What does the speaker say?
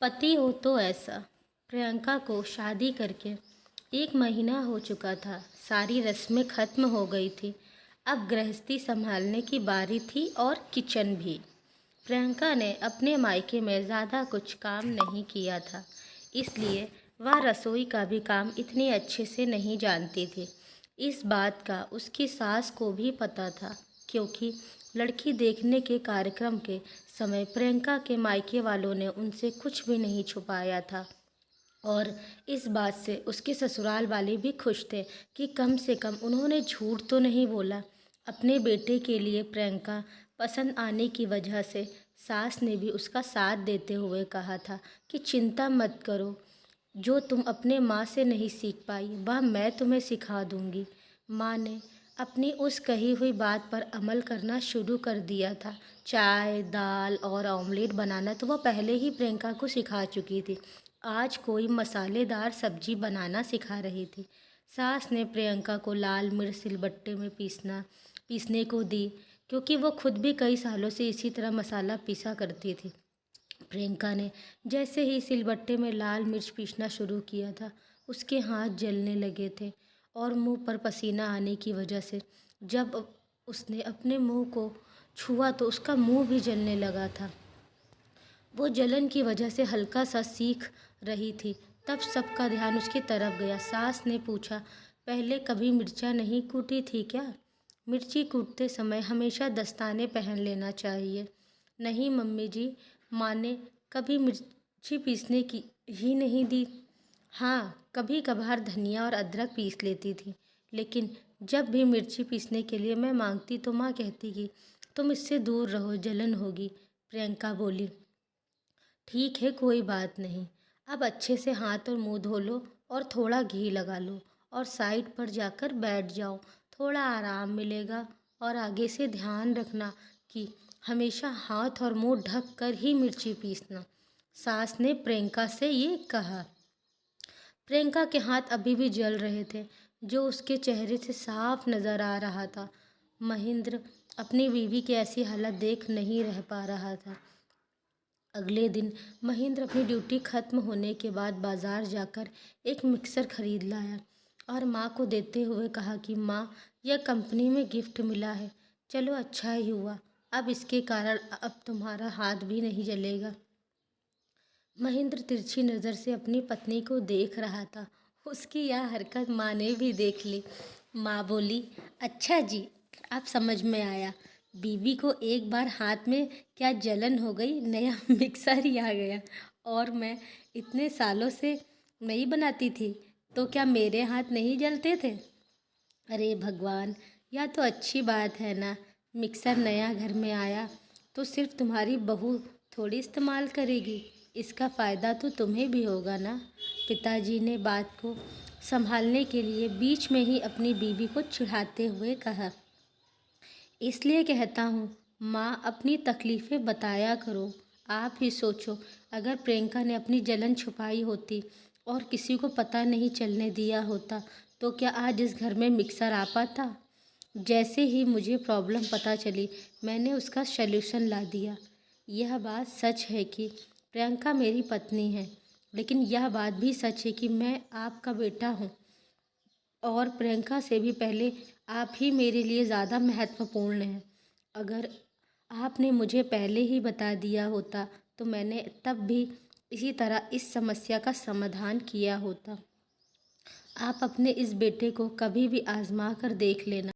पति हो तो ऐसा। प्रियंका को शादी करके 1 महीना हो चुका था। सारी रस्में खत्म हो गई थी। अब गृहस्थी संभालने की बारी थी और किचन भी। प्रियंका ने अपने मायके में ज़्यादा कुछ काम नहीं किया था, इसलिए वह रसोई का भी काम इतने अच्छे से नहीं जानती थी। इस बात का उसकी सास को भी पता था, क्योंकि लड़की देखने के कार्यक्रम के समय प्रियंका के मायके वालों ने उनसे कुछ भी नहीं छुपाया था। और इस बात से उसके ससुराल वाले भी खुश थे कि कम से कम उन्होंने झूठ तो नहीं बोला। अपने बेटे के लिए प्रियंका पसंद आने की वजह से सास ने भी उसका साथ देते हुए कहा था कि चिंता मत करो, जो तुम अपने माँ से नहीं सीख पाई वह मैं तुम्हें सिखा दूंगी। माँ ने अपनी उस कही हुई बात पर अमल करना शुरू कर दिया था। चाय, दाल और ऑमलेट बनाना तो वह पहले ही प्रियंका को सिखा चुकी थी। आज कोई मसालेदार सब्जी बनाना सिखा रही थी। सास ने प्रियंका को लाल मिर्च सिलबट्टे में पीसने को दी, क्योंकि वो खुद भी कई सालों से इसी तरह मसाला पीसा करती थी। प्रियंका ने जैसे ही सिलबट्टे में लाल मिर्च पीसना शुरू किया था, उसके हाथ जलने लगे थे और मुंह पर पसीना आने की वजह से जब उसने अपने मुंह को छुआ तो उसका मुंह भी जलने लगा था। वो जलन की वजह से हल्का सा सीख रही थी। तब सबका ध्यान उसकी तरफ गया। सास ने पूछा, पहले कभी मिर्चा नहीं कूटी थी क्या? मिर्ची कूटते समय हमेशा दस्ताने पहन लेना चाहिए। नहीं मम्मी जी, माँ ने कभी मिर्ची पीसने की ही नहीं दी। हाँ, कभी कभार धनिया और अदरक पीस लेती थी, लेकिन जब भी मिर्ची पीसने के लिए मैं मांगती तो माँ कहती कि तुम इससे दूर रहो, जलन होगी। प्रियंका बोली, ठीक है, कोई बात नहीं। अब अच्छे से हाथ और मुंह धो लो और थोड़ा घी लगा लो और साइड पर जाकर बैठ जाओ, थोड़ा आराम मिलेगा। और आगे से ध्यान रखना कि हमेशा हाथ और मुंह ढक कर ही मिर्ची पीसना। सास ने प्रियंका से ये कहा। प्रियंका के हाथ अभी भी जल रहे थे, जो उसके चेहरे से साफ नजर आ रहा था। महेंद्र अपनी बीवी की ऐसी हालत देख नहीं रह पा रहा था। अगले दिन महेंद्र अपनी ड्यूटी खत्म होने के बाद बाजार जाकर एक मिक्सर खरीद लाया और माँ को देते हुए कहा कि माँ, यह कंपनी में गिफ्ट मिला है। चलो, अच्छा ही हुआ, अब इसके कारण अब तुम्हारा हाथ भी नहीं जलेगा। महेंद्र तिरछी नज़र से अपनी पत्नी को देख रहा था। उसकी यह हरकत माँ ने भी देख ली। माँ बोली, अच्छा जी, अब समझ में आया। बीवी को एक बार हाथ में क्या जलन हो गई, नया मिक्सर ही आ गया। और मैं इतने सालों से नहीं बनाती थी, तो क्या मेरे हाथ नहीं जलते थे? अरे भगवान, यह तो अच्छी बात है ना। मिक्सर नया घर में आया तो सिर्फ तुम्हारी बहू थोड़ी इस्तेमाल करेगी, इसका फ़ायदा तो तुम्हें भी होगा ना। पिताजी ने बात को संभालने के लिए बीच में ही अपनी बीवी को चिढ़ाते हुए कहा, इसलिए कहता हूँ माँ, अपनी तकलीफ़ें बताया करो। आप ही सोचो, अगर प्रियंका ने अपनी जलन छुपाई होती और किसी को पता नहीं चलने दिया होता, तो क्या आज इस घर में मिक्सर आ पाता? जैसे ही मुझे प्रॉब्लम पता चली, मैंने उसका सल्यूशन ला दिया। यह बात सच है कि प्रियंका मेरी पत्नी है, लेकिन यह बात भी सच है कि मैं आपका बेटा हूँ और प्रियंका से भी पहले आप ही मेरे लिए ज़्यादा महत्वपूर्ण हैं। अगर आपने मुझे पहले ही बता दिया होता तो मैंने तब भी इसी तरह इस समस्या का समाधान किया होता। आप अपने इस बेटे को कभी भी आजमा कर देख लेना।